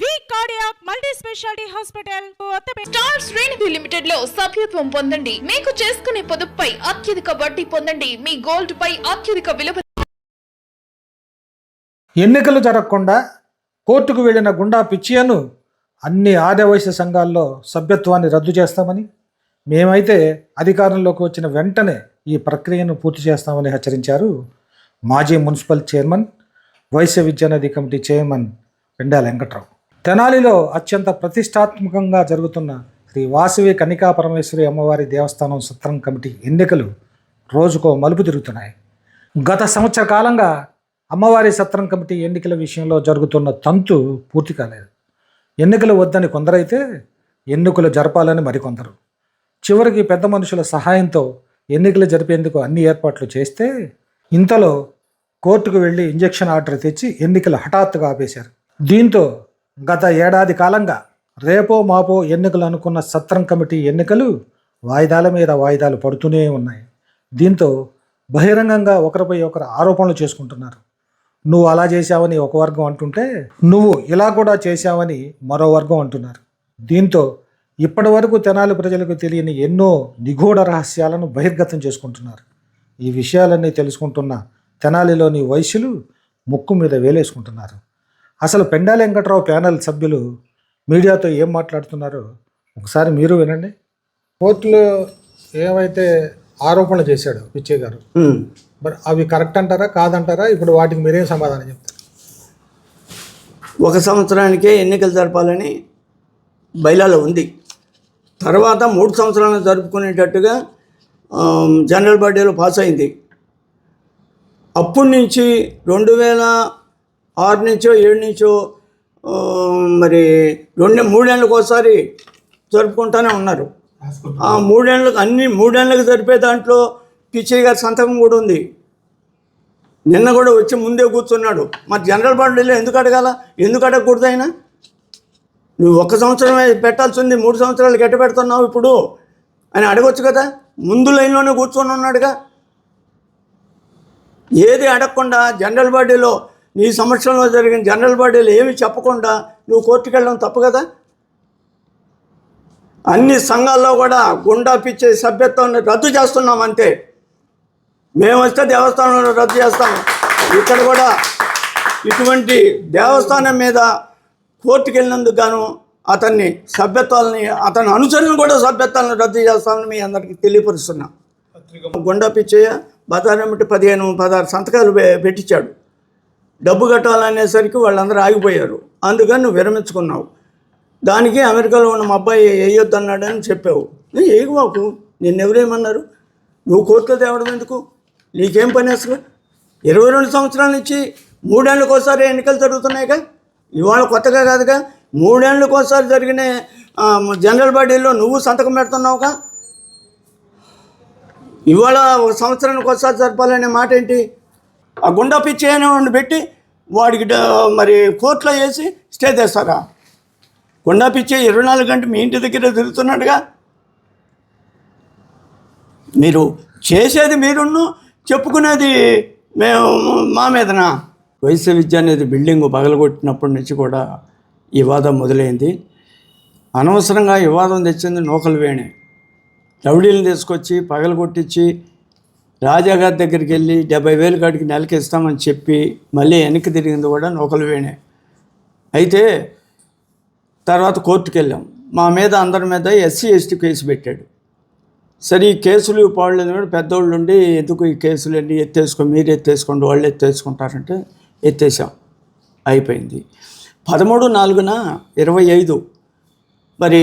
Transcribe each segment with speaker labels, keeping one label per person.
Speaker 1: వి cardiac multi speciality hospital
Speaker 2: star శ్రేణి limited లో సభ్యత్వం పొందండి. మీకు చేసుకునే పొదుపుపై అత్యధిక వడ్డీ పొందండి. మీ గోల్డ్ పై అత్యధిక విలువ.
Speaker 3: ఎన్నికలు జరగకుండా కోర్టుకు వెళ్లిన గుండా పిచ్చియను అన్ని ఆదివాసీ సంఘాల్లో సభ్యత్వాన్ని రద్దు చేస్తామని, మేమైతే అధికారంలోకి వచ్చిన వెంటనే ఈ ప్రక్రియను పూర్తి చేస్తామని హెచ్చరించారు మాజీ municipal chairman, Vaishya Vidyanidhi committee chairman Pendala Venkatrao. తెనాలిలో అత్యంత ప్రతిష్టాత్మకంగా జరుగుతున్న శ్రీ వాసవి కనికా పరమేశ్వరి అమ్మవారి దేవస్థానం సత్రం కమిటీ ఎన్నికలు రోజుకో మలుపు తిరుగుతున్నాయి. గత సంవత్సర కాలంగా అమ్మవారి సత్రం కమిటీ ఎన్నికల విషయంలో జరుగుతున్న తంతు పూర్తి కాలేదు. ఎన్నికలు వద్దని కొందరైతే ఎన్నికలు జరపాలని మరికొందరు. చివరికి పెద్ద మనుషుల సహాయంతో ఎన్నికలు జరిపేందుకు అన్ని ఏర్పాట్లు చేస్తే ఇంతలో కోర్టుకు వెళ్ళి ఇంజెక్షన్ ఆర్డర్ తెచ్చి ఎన్నికలు హఠాత్తుగా ఆపేశారు. దీంతో గత ఏడాది కాలంగా రేపో మాపో ఎన్నికలు అనుకున్న సత్రం కమిటీ ఎన్నికలు వాయిదాల మీద వాయిదాలు పడుతూనే ఉన్నాయి. దీంతో బహిరంగంగా ఒకరిపై ఒకరు ఆరోపణలు చేసుకుంటున్నారు. నువ్వు అలా చేశావని ఒక వర్గం అంటుంటే, నువ్వు ఇలా కూడా చేశావని మరో వర్గం అంటున్నారు. దీంతో ఇప్పటి వరకు తెనాలి ప్రజలకు తెలియని ఎన్నో నిగూఢ రహస్యాలను బహిర్గతం చేసుకుంటున్నారు. ఈ విషయాలన్నీ తెలుసుకుంటున్న తెనాలిలోని వైశ్యులు ముక్కు మీద వేలేసుకుంటున్నారు. అసలు పెండాల వెంకట్రావు ప్యానెల్ సభ్యులు మీడియాతో ఏం మాట్లాడుతున్నారో ఒకసారి మీరు వినండి. కోర్టులో ఏవైతే ఆరోపణలు చేశాడు పిచ్చయ్య గారు, మరి అవి కరెక్ట్ అంటారా కాదంటారా? ఇప్పుడు వాటికి మీరేం సమాధానం చెప్తారు?
Speaker 4: ఒక సంవత్సరానికే ఎన్నికలు జరపాలని బైలాలో ఉంది. తర్వాత 3 సంవత్సరాలు జరుపుకునేటట్టుగా జనరల్ బాడీలో పాస్ అయింది. అప్పటి నుంచి 2006 నుంచో 7 నుంచో మరి 3 ఏళ్ళకి ఒకసారి జరుపుకుంటూనే ఉన్నారు. ఆ 3 ఏళ్ళకి అన్ని 3 ఏళ్ళకి జరిపే దాంట్లో పిచ్చయ్య గారి సంతకం కూడా ఉంది. నిన్న కూడా వచ్చి ముందే కూర్చున్నాడు. మరి జనరల్ బాడీలో ఎందుకు అడగాల? ఎందుకు అడగకూడదు? అయినా నువ్వు 1 సంవత్సరమే పెట్టాల్సింది 3 సంవత్సరాలు ఎట్ట పెడుతున్నావు ఇప్పుడు అని అడగొచ్చు కదా. ముందు లైన్లోనే కూర్చొని ఉన్నాడుగా. ఏది అడగకుండా జనరల్ బాడీలో నీ సంవత్సరంలో జరిగిన జనరల్ బాడీలో ఏమి చెప్పకుండా నువ్వు కోర్టుకు వెళ్ళడం తప్పు కదా. అన్ని సంఘాల్లో కూడా గుండా పిచ్చే సభ్యత్వాన్ని రద్దు చేస్తున్నాం అంతే. మేము వస్తే దేవస్థానంలో రద్దు చేస్తాము. ఇక్కడ కూడా ఇటువంటి దేవస్థానం మీద కోర్టుకు వెళ్ళినందుకు గాను అతన్ని సభ్యత్వాలని, అతని అనుచరులను కూడా సభ్యత్వాలను రద్దు చేస్తామని మీ అందరికీ తెలియపరుస్తున్నాం. గుండా పిచ్చయ్య బదారమిటి 15-16 సంతకాలు పెట్టించాడు. డబ్బు కట్టాలనేసరికి వాళ్ళందరూ ఆగిపోయారు. అందుకని నువ్వు విరమించుకున్నావు. దానికి అమెరికాలో ఉన్న మా అబ్బాయి వేయొద్దు అన్నాడని చెప్పావు. ఏగువాకు నిన్నెవరేమన్నారు? నువ్వు కోర్టులో తేవడం ఎందుకు? నీకేం పని అసలు? 22 సంవత్సరాల నుంచి 3 ఏళ్ళకి ఒకసారి ఎన్నికలు జరుగుతున్నాయిగా. ఇవాళ కొత్తగా కాదుగా. 3 ఏళ్ళకి ఒకసారి జరిగిన జనరల్ బాడీలో నువ్వు సంతకం పెడుతున్నావుగా. ఇవాళ 1 సంవత్సరానికి ఒకసారి జరపాలనే మాట ఏంటి? ఆ గుండా పిచ్చి అనేవాడిని పెట్టి వాడికి మరి కోర్టులో వేసి స్టే చేస్తారా? గుండా పిచ్చి 24 గంటలు మీ ఇంటి దగ్గర తిరుగుతున్నాడుగా. మీరు చేసేది మీరున్ను, చెప్పుకునేది మేము మా మీదనా? వైశ్య విద్యానిధి బిల్డింగ్ పగలగొట్టినప్పటి నుంచి కూడా ఈ వివాదం మొదలైంది. అనవసరంగా వివాదం తెచ్చింది నూకల వేణి. రౌడీలను తీసుకొచ్చి పగలగొట్టించి రాజాగారి దగ్గరికి వెళ్ళి 70,000 కాడికి నెలకి ఇస్తామని చెప్పి మళ్ళీ వెనక్కి తిరిగింది కూడా నూకల వేణి. అయితే తర్వాత కోర్టుకు వెళ్ళాం. మా మీద అందరి మీద SC ST కేసు పెట్టాడు. సరే ఈ కేసులు పాడలేదు కూడా పెద్దోళ్ళు ఉండి ఎందుకు ఈ కేసులు అన్నీ మీరు ఎత్తేసుకోండి, వాళ్ళు ఎత్తేసుకుంటారంటే ఎత్తేసాం. అయిపోయింది. 13/4/25 మరి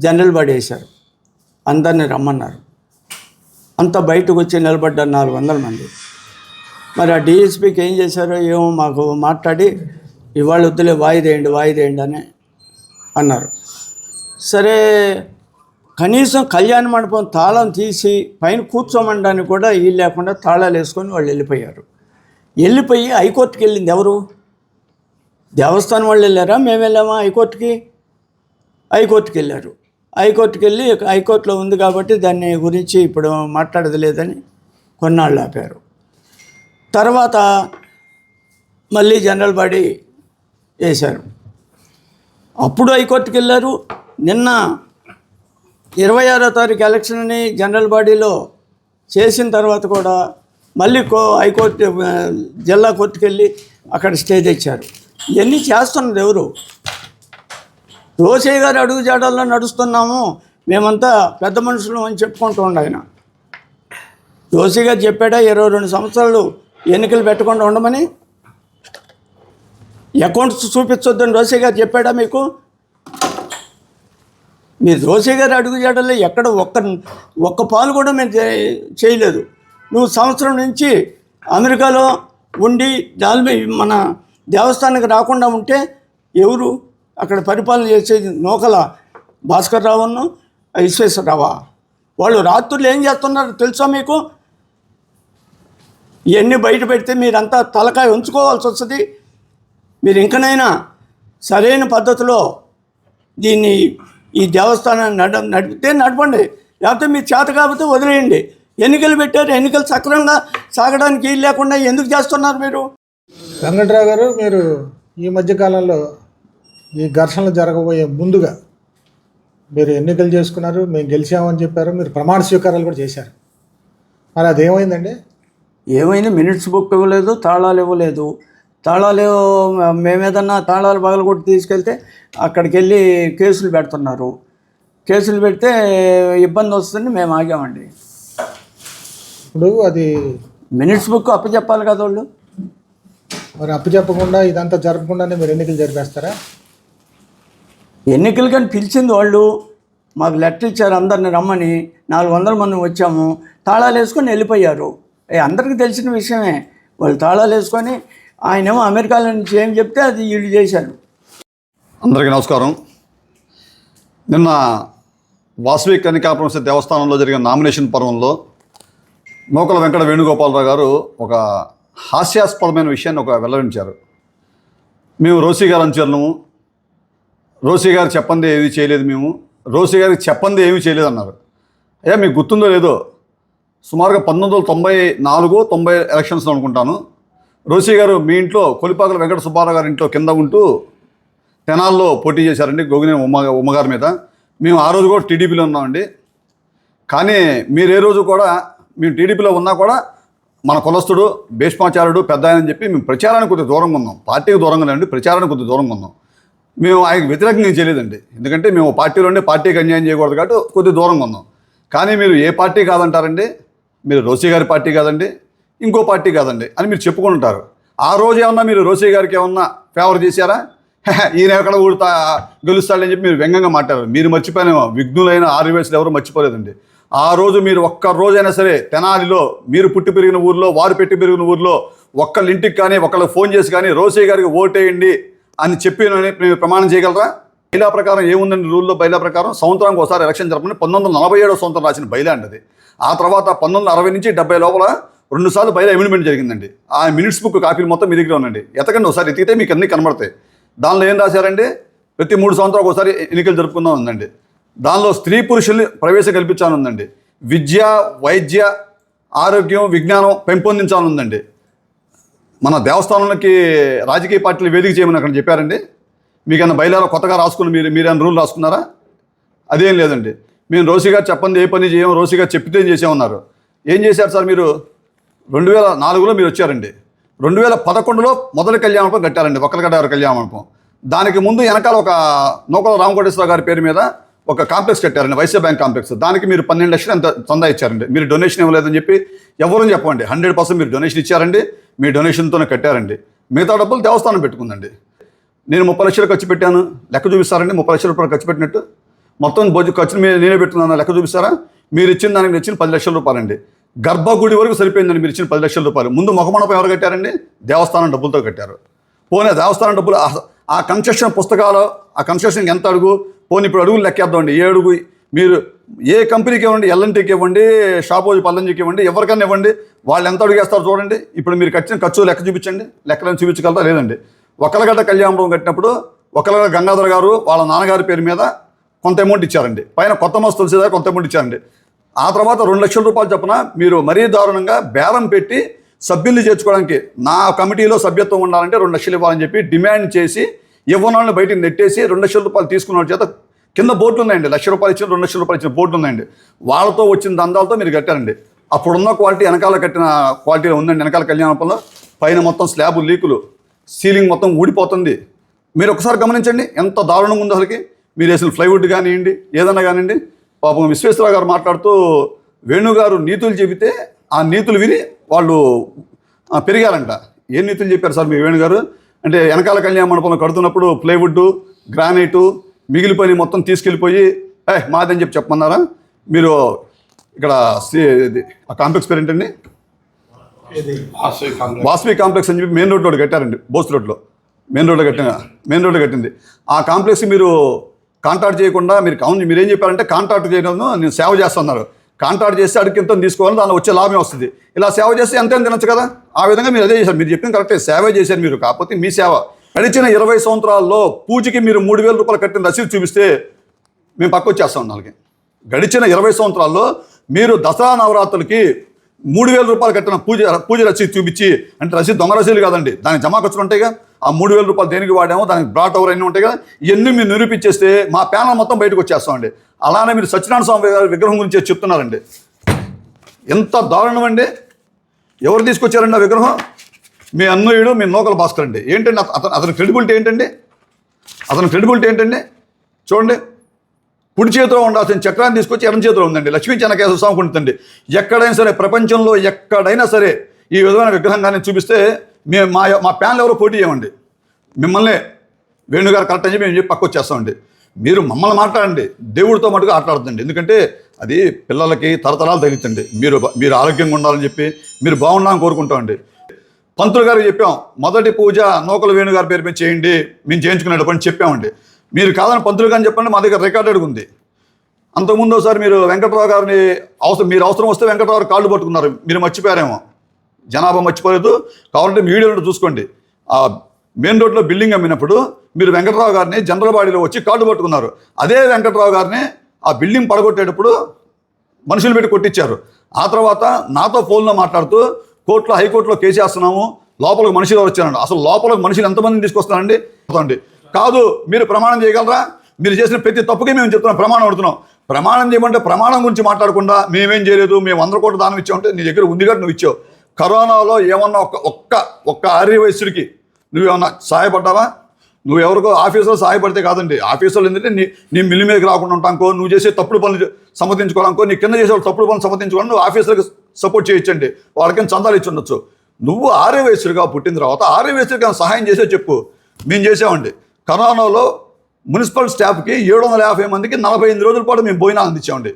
Speaker 4: జనరల్ బాడీ వేశారు. అందరిని రమ్మన్నారు. అంతా బయటకు వచ్చి నిలబడ్డారు 400 మంది. మరి ఆ DSPకి ఏం చేశారో ఏమో మాకు మాట్లాడి ఇవాళ వద్దులే వాయిదేయండి అని అన్నారు. సరే కనీసం కళ్యాణ మండపం తాళం తీసి పైన కూర్చోమనడానికి కూడా వీలు లేకుండా తాళాలు వేసుకొని వాళ్ళు వెళ్ళిపోయి హైకోర్టుకి వెళ్ళింది ఎవరు? దేవస్థానం వాళ్ళు వెళ్ళారా? మేము వెళ్ళామా హైకోర్టుకి? హైకోర్టుకి వెళ్ళారు. హైకోర్టుకి వెళ్ళి హైకోర్టులో ఉంది కాబట్టి దాన్ని గురించి ఇప్పుడు మాట్లాడదు లేదని కొన్నాళ్ళు ఆపారు. తర్వాత మళ్ళీ జనరల్ బాడీ వేశారు. అప్పుడు హైకోర్టుకి వెళ్ళారు. నిన్న 26వ తారీఖు ఎలక్షన్ని జనరల్ బాడీలో చేసిన తర్వాత కూడా మళ్ళీ హైకోర్టు జిల్లా కోర్టుకి వెళ్ళి అక్కడ స్టే తెచ్చారు. ఇవన్నీ చేస్తున్నది ఎవరు? రోసయ్య గారు అడుగు జాడల్లో నడుస్తున్నాము, మేమంతా పెద్ద మనుషులు అని చెప్పుకుంటూ ఉండ ఆయన. రోసయ్య గారు చెప్పాడా 22 సంవత్సరాలు ఎన్నికలు పెట్టకుండా ఉండమని? అకౌంట్స్ చూపించొద్దని రోసయ్య గారు చెప్పాడా మీకు? మీరు రోసయ్య గారు అడుగు జాడల్లో ఎక్కడ ఒక్క పాలు కూడా మేము చేయలేదు. నువ్వు సంవత్సరం నుంచి అమెరికాలో ఉండి మన దేవస్థానానికి రాకుండా ఉంటే ఎవరు అక్కడ పరిపాలన చేసేది? నూకల భాస్కర్ రావును విశ్వేశ్వరరావా? వాళ్ళు రాత్రులు ఏం చేస్తున్నారో తెలుసా మీకు? ఇవన్నీ బయట పెడితే మీరంతా తలకాయ ఉంచుకోవాల్సి వస్తుంది. మీరు ఇంకనైనా సరైన పద్ధతిలో దీన్ని ఈ దేవస్థానాన్ని నడిపితే నడపండి, లేకపోతే మీ చేత కాకపోతే వదిలేయండి. ఎన్నికలు పెట్టారు, ఎన్నికలు సక్రమంగా సాగడానికి వీలు లేకుండా ఎందుకు చేస్తున్నారు మీరు?
Speaker 3: వెంకట్రావు గారు, మీరు ఈ మధ్యకాలంలో ఈ ఘర్షణలు జరగబోయే ముందుగా మీరు ఎన్నికలు చేసుకున్నారు, మేము గెలిచామని చెప్పారు, మీరు ప్రమాణ స్వీకారాలు కూడా చేశారు. మరి అదేమైందండి?
Speaker 4: ఏమైంది? మినిట్స్ బుక్ ఇవ్వలేదు, తాళాలు ఇవ్వలేదు. మేమేదన్నా తాళాలు పగలగొట్టి తీసుకెళ్తే అక్కడికి వెళ్ళి కేసులు పెడుతున్నారు. కేసులు పెడితే ఇబ్బంది వస్తుంది, మేము ఆగామండి.
Speaker 3: ఇప్పుడు అది
Speaker 4: మినిట్స్ బుక్ అప్పచెప్పాలి కదా వాళ్ళు.
Speaker 3: మరి అప్పచెప్పకుండా ఇదంతా జరగకుండానే మీరు ఎన్నికలు జరిపేస్తారా?
Speaker 4: ఎన్నికలు కానీ పిలిచింది వాళ్ళు, మాకు లెటర్ ఇచ్చారు అందరిని రమ్మని. 400 మంది వచ్చాము, తాళాలు వేసుకొని వెళ్ళిపోయారు. అందరికీ తెలిసిన విషయమే. వాళ్ళు తాళాలు వేసుకొని ఆయనేమో అమెరికాలో నుంచి ఏం చెప్తే అది వీళ్ళు చేశారు.
Speaker 5: అందరికీ నమస్కారం. నిన్న వాసవి కన్యకాపురం దేవస్థానంలో జరిగిన నామినేషన్ పర్వంలో నూకల వెంకట వేణుగోపాలరావు గారు ఒక హాస్యాస్పదమైన విషయాన్ని వెల్లడించారు. మేము రోసీ గారు అనుచరులము, రోసీ గారు చెప్పంది ఏది చేయలేదు, మేము రోసీ గారికి చెప్పంది ఏమీ చేయలేదు అన్నారు. అయ్యా, మీకు గుర్తుందో లేదో, సుమారుగా 1994-90 ఎలక్షన్స్లో అనుకుంటాను, రోసీ గారు మీ ఇంట్లో కొలిపాకల వెంకట సుబ్బారావు గారి ఇంట్లో కింద ఉంటూ తెనాల్లో పోటీ చేశారండి, గోగినేని ఉమ్మగారి మీద. మేము ఆ రోజు కూడా టీడీపీలో ఉన్నామండి. కానీ మీరు ఏ రోజు కూడా మేము టీడీపీలో ఉన్నా కూడా మన కులస్తుడు భీష్మాచార్యుడు పెద్ద ఆయన అని చెప్పి మేము ప్రచారానికి కొద్దిగా దూరంగా ఉన్నాం. పార్టీకి దూరంగా లేదండి, ప్రచారానికి కొద్దిగా దూరంగా ఉన్నాం. మేము ఆయనకు వ్యతిరేకంగా చేయలేదండి, ఎందుకంటే మేము పార్టీలో ఉండి పార్టీకి అన్యాయం చేయకూడదు కాబట్టి కొద్దిగా దూరంగా ఉన్నాం. కానీ మీరు ఏ పార్టీ కాదంటారండి? మీరు రోసీ గారి పార్టీ కాదండి, ఇంకో పార్టీ కాదండి అని మీరు చెప్పుకుంటారు. ఆ రోజు ఏమన్నా మీరు రోసీ గారికి ఏమన్నా ఫేవర్ చేశారా? ఈయన ఎక్కడ ఊడుతా గెలుస్తాడని చెప్పి మీరు వ్యంగ్యంగా మాట్లాడారు. మీరు మర్చిపోయిన విఘ్నులైన ఆర్యవేసులు ఎవరు మర్చిపోలేదండి. ఆ రోజు మీరు ఒక్క రోజైనా సరే తెనాలిలో, మీరు పుట్టి పెరిగిన ఊర్లో, వారు పెట్టి పెరిగిన ఊర్లో ఒక్కళ్ళ ఇంటికి కానీ ఒకళ్ళకి ఫోన్ చేసి కానీ రోసీ గారికి ఓటేయండి అని చెప్పి మీరు ప్రమాణం చేయగలరా? బైలా ప్రకారం ఏముందండి రూల్లో? బైలా ప్రకారం సంవత్సరానికి ఒకసారి ఎలక్షన్ జరపని 1947వ సంవత్సరం రాసిన బైలా అండి అది. ఆ తర్వాత 1960 నుంచి 70 లోపల 2 సార్లు బైలా అమెండ్మెంట్ జరిగిందండి. ఆ మినిట్స్ బుక్ కాపీలు మొత్తం మీ దగ్గర ఉందండి. ఎతకండి, ఒకసారి ఎతికితే మీకు అన్నీ కనబడతాయి. దానిలో ఏం రాశారండి? ప్రతి 3 సంవత్సరాలకు ఒకసారి ఎన్నికలు జరుపుకుందాం ఉందండి. దానిలో స్త్రీ పురుషుల్ని ప్రవేశం కల్పించానుందండి. విద్య, వైద్య, ఆరోగ్యం, విజ్ఞానం పెంపొందించానుందండి. మన దేవస్థానాలకి రాజకీయ పార్టీలు వేదిక చేయమని అక్కడ చెప్పారండి. మీకన్నా బయలాలో కొత్తగా రాసుకుని మీరేమైనా రూల్ రాసుకున్నారా? అదేం లేదండి. మేము రోసీ గారు చెప్పండి ఏ పని చేయము, రోసీ గారు చెప్పితే ఏం చేసామన్నారు. ఏం చేశారు సార్? మీరు 2004లో మీరు వచ్చారండి. 2011లో మొదటి కళ్యాణ మండపం కట్టారండి, ఒక్కలగడ్డ గారి కళ్యాణ మండపం. దానికి ముందు వెనకాల ఒక నూకల రామకోటేశ్వర గారి పేరు మీద ఒక కాంప్లెక్స్ కట్టారండి, వైశ్య బ్యాంక్ కాంప్లెక్స్. దానికి మీరు 12 లక్షలు ఎంత చందా ఇచ్చారండి. మీరు డొనేషన్ ఇవ్వలేదని చెప్పి ఎవరూ చెప్పండి. 100% మీరు డొనేషన్ ఇచ్చారండి, మీ డొనేషన్తోనే కట్టారండి. మిగతా డబ్బులు దేవస్థానం పెట్టుకుందండి. నేను 30 లక్షలు ఖర్చు పెట్టాను, లెక్క చూపిస్తారండి? 30 లక్షల రూపాయలు ఖర్చు పెట్టినట్టు మొత్తం ఖర్చును నేనే పెట్టుకున్నాను, లెక్క చూపిస్తారా? మీరు ఇచ్చిన దానికి ఇచ్చిన 10 లక్షల రూపాయలండి. గర్భగుడి వరకు సరిపోయిందండి మీరు ఇచ్చిన 10 లక్షల రూపాయలు. ముందు ముఖమండపం ఎవరు కట్టారండి? దేవస్థానం డబ్బులతో కట్టారు. పోనీ దేవస్థానం డబ్బులు ఆ కన్స్ట్రక్షన్ పుస్తకాలు, ఆ కన్స్ట్రక్షన్కి ఎంత అడుగు, పోనీ ఇప్పుడు అడుగులు లెక్కేద్దామండి. 7 అడుగు మీరు ఏ కంపెనీకి ఇవ్వండి, ఎల్ఎన్టీకి ఇవ్వండి, షాపోజీ పల్లంజీకి ఇవ్వండి, ఎవరికైనా ఇవ్వండి, వాళ్ళు ఎంత అడుగేస్తారో చూడండి. ఇప్పుడు మీరు కట్టిన ఖర్చు లెక్క చూపించండి, లెక్కలను చూపించగలరా? లేదండి. ఒక్కలగడ్డ కళ్యాణం కట్టినప్పుడు ఒక్కలగడ్డ గంగాధర్ గారు వాళ్ళ నాన్నగారి పేరు మీద కొంత అమౌంట్ ఇచ్చారండి. పైన కొత్త మస్తు తులసిదారు కొంత అమౌంట్ ఇచ్చారండి. ఆ తర్వాత 2 లక్షల రూపాయలు చొప్పున మీరు మరీ దారుణంగా బేరం పెట్టి సభ్యుల్ని చేర్చుకోవడానికి, నా కమిటీలో సభ్యత్వం ఉండాలంటే 2 లక్షలు ఇవ్వాలని చెప్పి డిమాండ్ చేసి ఇవ్వని వాళ్ళని బయటికి నెట్టేసి 2 లక్షల రూపాయలు తీసుకున్న వాళ్ళ చేత కింద బోర్డులు ఉన్నాయండి, 1 లక్ష రూపాయలు ఇచ్చిన 2 లక్షల రూపాయలు ఇచ్చిన బోర్డులు ఉన్నాయండి. వాళ్ళతో వచ్చిన దందాలతో మీరు కట్టారండి. అప్పుడున్న క్వాలిటీ వెనకాల కట్టిన క్వాలిటీలో ఉందండి. వెనకాల కళ్యాణపురంలో పైన మొత్తం స్లాబ్ లీకులు, సీలింగ్ మొత్తం ఊడిపోతుంది. మీరు ఒకసారి గమనించండి ఎంత దారుణంగా ఉందో అసలుకి. మీరు వేసిన ప్లైవుడ్ కానివ్వండి, ఏదన్నా కానివ్వండి. పాపం విశ్వేశ్వరరావు గారు మాట్లాడుతూ వేణుగారు నీతులు చెబితే ఆ నీతులు విని వాళ్ళు పెరిగారంట. ఏం నీతులు చెప్పారు సార్ మీ వేణుగారు అంటే, వెనకాల కళ్యాణ మండపంలో కడుతున్నప్పుడు ప్లైవుడ్, గ్రానైటు మిగిలిపోయి మొత్తం తీసుకెళ్ళిపోయి మాదని చెప్పమన్నారా? మీరు ఇక్కడ ఆ కాంప్లెక్స్ పేరు ఏంటండి, వాసవి కాంప్లెక్స్ అని చెప్పి మెయిన్ రోడ్లో కట్టారండి. బోస్ రోడ్లో మెయిన్ రోడ్లో కట్టింది. ఆ కాంప్లెక్స్ మీరు కాంట్రాక్ట్ చేయకుండా మీరేం చెప్పారంటే కాంట్రాక్ట్ చేయడం నేను సేవ చేస్తున్నారు. కాంట్రాక్ట్ చేస్తే అడిగి ఎంత తీసుకోవాలి, దానిలో వచ్చే లాభం వస్తుంది. ఇలా సేవ చేస్తే ఎంతైనా తినచ్చు కదా. ఆ విధంగా మీరు అదే చేశారు. మీరు చెప్పింది కరెక్టే, సేవే చేశారు మీరు. కాకపోతే మీ సేవ గడిచిన 20 సంవత్సరాల్లో పూజకి మీరు 3,000 రూపాయలు కట్టిన రసీదు చూపిస్తే మేము పక్క వచ్చేస్తాం. వాళ్ళకి గడిచిన 20 సంవత్సరాల్లో మీరు దసరా నవరాత్రులకి 3,000 రూపాయలు కట్టిన పూజ రసీదు చూపించి, అంటే రసీదు దొంగ రసీదులు కాదండి, దానికి జమా ఖర్చులు ఉంటాయిగా. ఆ 3,000 రూపాయలు దేనికి వాడామో దానికి బ్రాట్ ఓవర్ అన్నీ ఉంటాయి కదా. ఇవన్నీ మీరు నిరూపించేస్తే మా ప్యానల్ మొత్తం బయటకు వచ్చేస్తామండి. అలానే మీరు సత్యనారాయణ స్వామి గారి విగ్రహం గురించి చెప్తున్నారండి. ఎంత దారుణం అండి. ఎవరు తీసుకొచ్చారండి ఆ విగ్రహం? మీ అన్నయ్యుడు, మీ నూకల భాస్కర్ అండి. ఏంటండి అతని క్రెడిబిలిటీ ఏంటండి? చూడండి, కుడి చేతిలో ఉండాల్సిన చక్రాన్ని తీసుకొచ్చి ఎడం చేతిలో ఉందండి. లక్ష్మీ చెన్నకేశ్వర స్వామి ఉంటుందండి. ఎక్కడైనా సరే, ప్రపంచంలో ఎక్కడైనా సరే ఈ విధమైన విగ్రహం కానీ చూపిస్తే మేము మా ప్యానల్ ఎవరో పోటీ చేయమండి. మిమ్మల్ని వేణుగారు కరెక్ట్ అని చెప్పి మేము చెప్పి పక్క వచ్చేస్తామండి. మీరు మమ్మల్ని మాట్లాడండి, దేవుడితో మటుకు ఆటలాడుతుందండి. ఎందుకంటే అది పిల్లలకి తరతరాలు తగ్గుతుంది. మీరు ఆరోగ్యంగా ఉండాలని చెప్పి, మీరు బాగుండాలని కోరుకుంటామండి. పంతులు గారికి చెప్పాం, మొదటి పూజ నూకల వేణుగారి పేరు మీద చేయండి, మేము చేయించుకునేటప్పుడు చెప్పామండి. మీరు కాదని పంతులు గారిని చెప్పండి, మా దగ్గర రికార్డెడ్ ఉంది. అంతకుముందు ఒకసారి మీరు వెంకట్రావు గారిని మీరు అవసరం వస్తే వెంకట్రావు కాళ్ళు పట్టుకున్నారు. మీరు మర్చిపోయారేమో, జనాభా మర్చిపోలేదు. కావాలంటే మీ వీడియోలో చూసుకోండి. ఆ మెయిన్ రోడ్లో బిల్డింగ్ అమ్మినప్పుడు మీరు వెంకట్రావు గారిని జనరల్ బాడీలో వచ్చి కాళ్ళు పట్టుకున్నారు. అదే వెంకట్రావు గారిని ఆ బిల్డింగ్ పడగొట్టేటప్పుడు మనుషులు పెట్టి కొట్టించారు. ఆ తర్వాత నాతో ఫోన్లో మాట్లాడుతూ హైకోర్టులో కేసు వేస్తున్నాము, లోపలికి మనుషులు వచ్చారండి. అసలు లోపలికి మనుషులు ఎంతమందిని తీసుకొస్తారండి? కాదు, మీరు ప్రమాణం చేయగలరా? మీరు చేసిన ప్రతి తప్పుకి మేము చెప్తున్నాం, ప్రమాణం అడుగుతున్నాం. ప్రమాణం చేయమంటే ప్రమాణం గురించి మాట్లాడకుండా మేమేం చేయలేదు, మేము 100 కోట్ల దానం ఇచ్చామంటే నీ దగ్గర ఉంది కాబట్టి నువ్వు ఇచ్చావు. కరోనాలో ఏమన్నా ఒక్క ఆర్యవైశ్యుడికి నువ్వేమన్నా సహాయపడ్డావా? నువ్వు ఎవరికో ఆఫీసులో సహాయపడితే కాదండి. ఆఫీసులో ఏంటంటే నీ మిల్లి మీదకి రాకుండా ఉంటానుకో, నువ్వు చేసే తప్పుడు పనులు సమర్థించుకోవాలనుకో, నీ కింద చేసే తప్పుడు పనులు సమర్థించుకోవాలి, నువ్వు ఆఫీసులకు సపోర్ట్ చేయొచ్చండి, వాళ్ళకి చందాలు ఇచ్చి ఉండొచ్చు. నువ్వు ఆర్యవైశ్యుడిగా పుట్టిన తర్వాత ఆర్యవైశ్యుడికి సహాయం చేసే చెప్పు. మేము చేసామండి. కరోనాలో మున్సిపల్ స్టాఫ్కి 750 మందికి 45 రోజుల పాటు మేము భోజనాలు అందించామండి,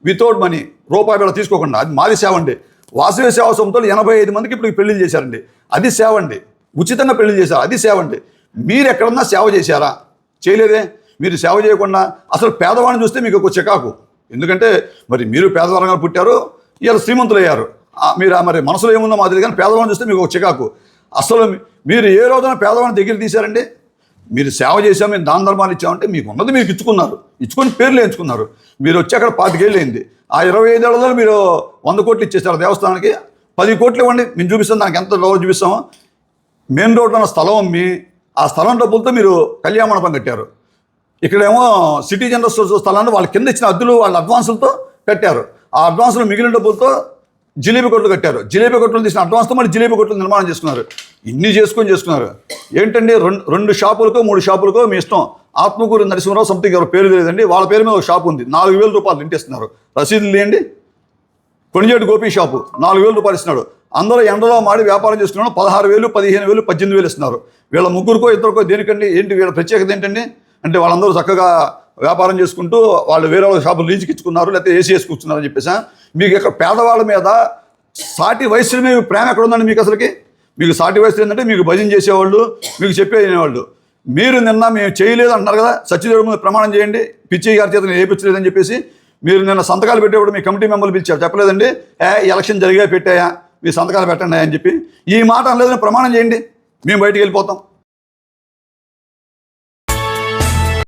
Speaker 5: వితౌట్ మనీ, రూపాయి కూడా తీసుకోకుండా. అది మాది సేవ అండి. వాసవి సేవా సంస్థలు 85 మందికి ఇప్పుడు పెళ్లిళ్ళు చేశారండి, అది సేవ అండి. ఉచితంగా పెళ్లిళ్ళు చేశారు, అది సేవ అండి. మీరు ఎక్కడన్నా సేవ చేశారా? చేయలేదే. మీరు సేవ చేయకుండా అసలు పేదవాడిని చూస్తే మీకు ఒక చికాకు. ఎందుకంటే మరి మీరు పేదవారంగా పుట్టారు, ఇవాళ శ్రీమంతులు అయ్యారు. మీరు మరి మనసులో ఏముందో మాది, కానీ పేదవాడిని చూస్తే మీకు ఒక చికాకు. అసలు మీరు ఏ రోజున పేదవాడిని దగ్గర తీశారండి? మీరు సేవ చేసాం, మేము దాన ధర్మాలు ఇచ్చామంటే మీకు ఉన్నది మీకు ఇచ్చుకున్నారు, ఇచ్చుకొని పేర్లు వేయించుకున్నారు. మీరు వచ్చి అక్కడ 25 ఏళ్ళు అయింది. ఆ 25 ఏళ్లలో మీరు 100 కోట్లు ఇచ్చేస్తారు దేవస్థానానికి. 10 కోట్లు ఇవ్వండి, మేము చూపిస్తాం, దానికి ఎంత లోపల చూపిస్తామో. మెయిన్ రోడ్లో ఉన్న స్థలం అమ్మి ఆ స్థలం డబ్బులతో మీరు కళ్యాణ మండపం కట్టారు. ఇక్కడేమో సిటీ జనరల్ స్టోర్స్ స్థలాన్ని వాళ్ళ కింద ఇచ్చిన అద్దులు వాళ్ళ అడ్వాన్సులతో కట్టారు. ఆ అడ్వాన్సులు మిగిలిన డబ్బులతో జిలేబీ కొట్లు కట్టారు. జిలేబీ కొట్లు తీసిన అడ్వాన్స్తో మళ్ళీ జిలేబీ కొట్లు నిర్మాణం చేసుకున్నారు. ఇన్ని చేసుకున్నారు. ఏంటండి, 2 షాపులకో 3 షాపులకో మీ ఇష్టం. ఆత్మకూరు నరసింహరావు సంథింగ్ ఎవరు పేరు తెలియదండి, వాళ్ళ పేరు మీద ఒక షాపు ఉంది, 4,000 రూపాయలు ఇంటిస్తున్నారు. రసీదులు లేండి. కొణిజేటి గోపి షాపు 4,000 రూపాయలు ఇస్తున్నాడు. అందరూ ఎండలో మాడి వ్యాపారం చేసుకున్నాడు. 16,000, 15,000, 18,000 ఇస్తున్నారు. వీళ్ళ ముగ్గురికో ఇద్దరికో దేనికండి? ఏంటి వీళ్ళ ప్రత్యేకత ఏంటండి అంటే, వాళ్ళందరూ చక్కగా వ్యాపారం చేసుకుంటూ వాళ్ళు వేరే వాళ్ళ షాపులు లీజుకి ఇచ్చుకున్నారు, లేకపోతే ఏసీ వేసుకున్నారని చెప్పేసి. మీకు ఇక్కడ పేదవాళ్ళ మీద సాటి వయసుల మీద ప్రేమ ఎక్కడ ఉందండి మీకు? అసలుకి మీకు సాటి వయసులు ఏంటంటే మీకు భజన చేసేవాళ్ళు, మీకు చెప్పేవాళ్ళు. మీరు నిన్న మేము చేయలేదు అంటున్నారు కదా, సత్యదేవుడి ముందు ప్రమాణం చేయండి, పిచ్చి గారి చేత వేయించలేదని చెప్పేసి. మీరు నిన్న సంతకాలు పెట్టేప్పుడు మీ కమిటీ మెంబర్లు పిలిచారు, చెప్పలేదండి? ఎలక్షన్ జరిగా పెట్టాయా, మీ సంతకాలు పెట్టండి అని చెప్పి. ఈ మాట అనలేదని ప్రమాణం చేయండి, మేము బయటికి వెళ్ళిపోతాం.